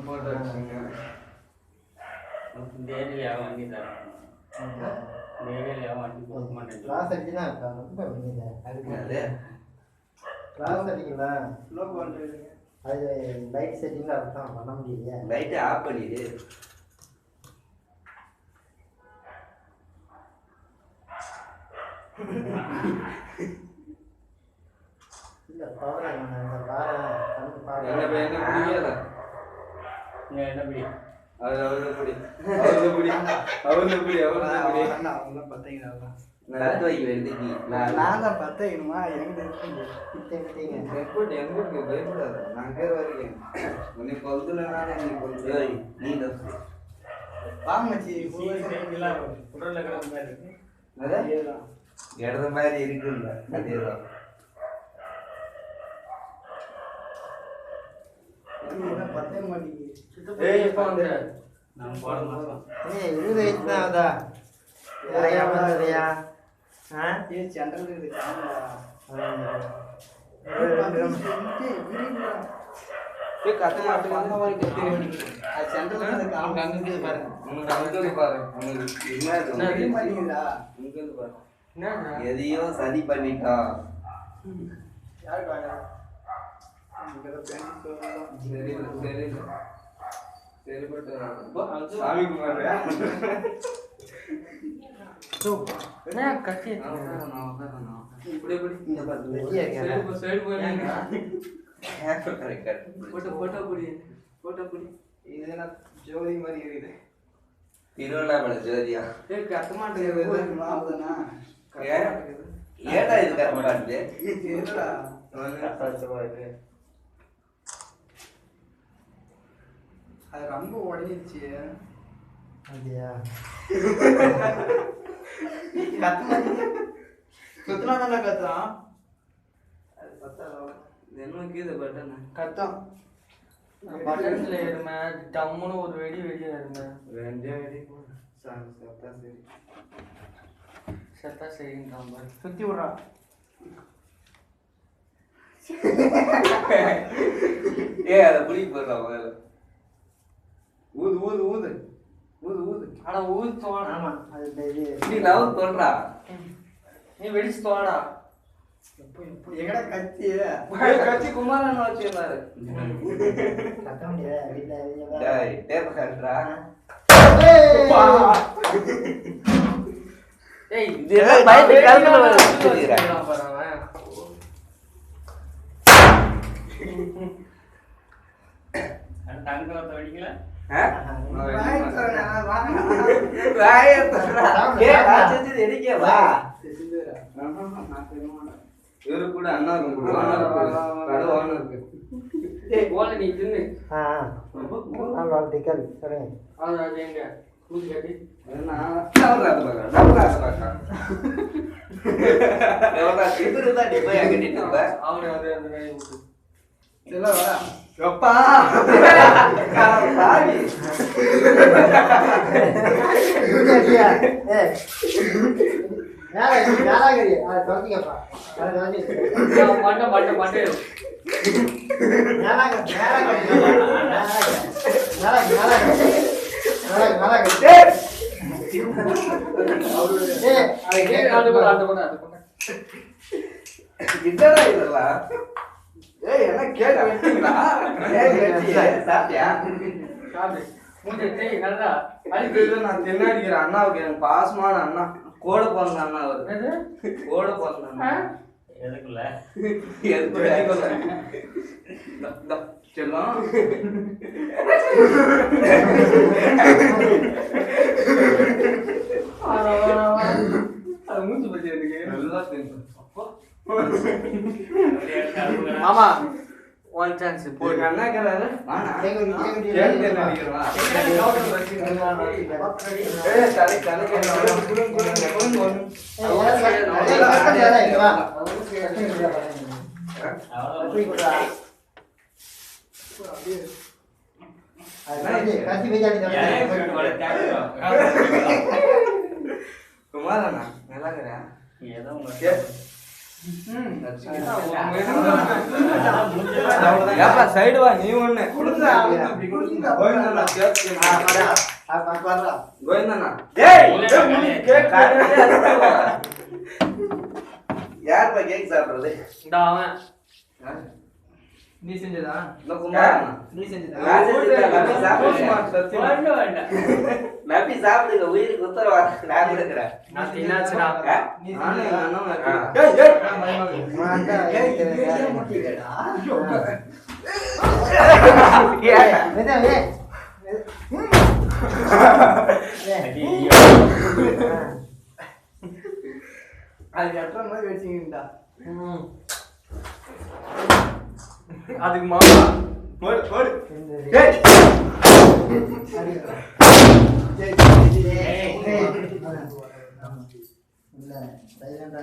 போட்டு வச்சுங்க. டெய்லியா வாங்கி தரேன். டெய்லியா வாங்கி கொடுக்க மாட்டேன். கிளாஸ் அடிச்சுனா ரொம்ப பண்ணிங்க. அதுக்கு கிளாஸ் அடிக்கல. லோ பண்ணுறீங்க. அது லைட் செட்டிங்கில் அர்த்தம் பண்ண முடியலையா? லைட்டை ஆஃப் பண்ணிடு. இல்லை பவர் இந்த பாரு கணக்கு பாரு. என்ன பிடிக்கல என்ன பிடி அவங்கள பார்த்தீங்கன்னா நட்டு வைக்க வேண்டியது நான் தான் பார்த்தேங்கம்மா எங்க எங்க பயப்படாத. நான் பேர் வரைக்கும் உன்னை கொல்துல நீ கொல்து நீ வாங்கச்சி உடல்ல கிடந்த மாதிரி இருக்கு. இடது மாதிரி இருக்குல்ல அதேதான். பத்தே மாட்டேங்குது. நான் போட மாட்டோம். 20 வயசு தான் ஆகுதா? நிறையா வந்துறியா? சென்ட்ரல் இருக்குது கத்த மாட்டேன் எதையும் சதி பண்ணிட்டான். சாமி குமார் கட்டி ஜோதி மாதிரி இருக்குது. திருவண்ணாமலை ஜோதியா கத்த மாட்டேங்குது. ஏடா இது கத்த மாட்டேங்குது. அது ரொம்ப உடஞ்சிருச்சு. அப்படியா? கத்துனா கத்துறான். அது பத்தால என்ன கீழே பட்டன் கத்தம் பட்டன்ஸ்ல ஏறுமே டம்முன்னு ஒரு வெடி ஏறுமே. ரெண்டே வெடி சத்தா சரி செத்தா சரின்றான் பாரு. சுத்தி விடுறான். அதை புளி போடுறான் முதல்ல. ஊது ஊது ஊது ஊது ஊது. ஆனா ஊது தோணா. ஆமா அது நீ லவ் சொல்றா. நீ வெடிச்சு தோணா. எங்கடா கத்தி கட்சி குமாரன் வச்சிருந்தாரு. கத்த முடியாது. டேய் டேப் கட்றா. ஏய் இது என்ன பைப் கல்கல வச்சிருக்கா பாறவன். அந்த தங்கல வெடிக்கல. இவரு கூட அண்ணா நீ தின்னு வாழ்த்துக்கள். அது எங்க கூதி கட்டி அவரு அது அந்த வேலையை விட்டு எப்பா மண்டை மண்டை மண்டை இதெல்லாம் இதெல்லாம் ஏய் என்ன கேக்க வெட்டீங்களா? சாப்பிட்டியா? சாப்பிடு. மூஞ்சி தேய் நல்லா. அதுக்கு நான் தின்னாடிக்கிறேன். அண்ணாவுக்கு எனக்கு பாசமான அண்ணா. கோட பிறந்த அண்ணா அவரு. கோட பிறந்த அண்ணா. எதுக்குள்ள? எதுக்குள்ள? செல்லம். அது மூஞ்சி பத்தி எதுக்கு? நல்லா தின்னு. மாமா ஒன் சான்ஸ் போடு. அண்ணா கேளாரு வாடா கேள்வி என்ன அடிக்கிறவா ஏய் தலை தலை குடுங்க குமாரண்ணா நல்லா இருக்கா? ஏதோ உங்களுக்கு ஏப்பா சைடு வா நீ ஒண்ணு கொடுங்க கோவிந்தண்ணா கேக்கு வர்றா கோவிந்தண்ணா டேய் கேக் யார்ப்பா கேக் சாப்பிடுறது இந்த அவன் நீ செஞ்சதா இந்த குமாரண்ணா நீ செஞ்சதா நான் செஞ்சதா நபி சாப்பிடுங்க வேண்டாம் வேண்டாம் நபி சாப்பிடுங்க உயிருக்கு உத்தரவா நான் இருக்கிறேன் நான் தின்னாச்சுடா நீ நானும் எங்க செஞ்சதா அண்ணனும் டேய் டேய் அது எட்டற மாதிரி வெச்சிங்கடா அதுக்கு மாமா போடு போடு டேய் இல்ல சைலண்டா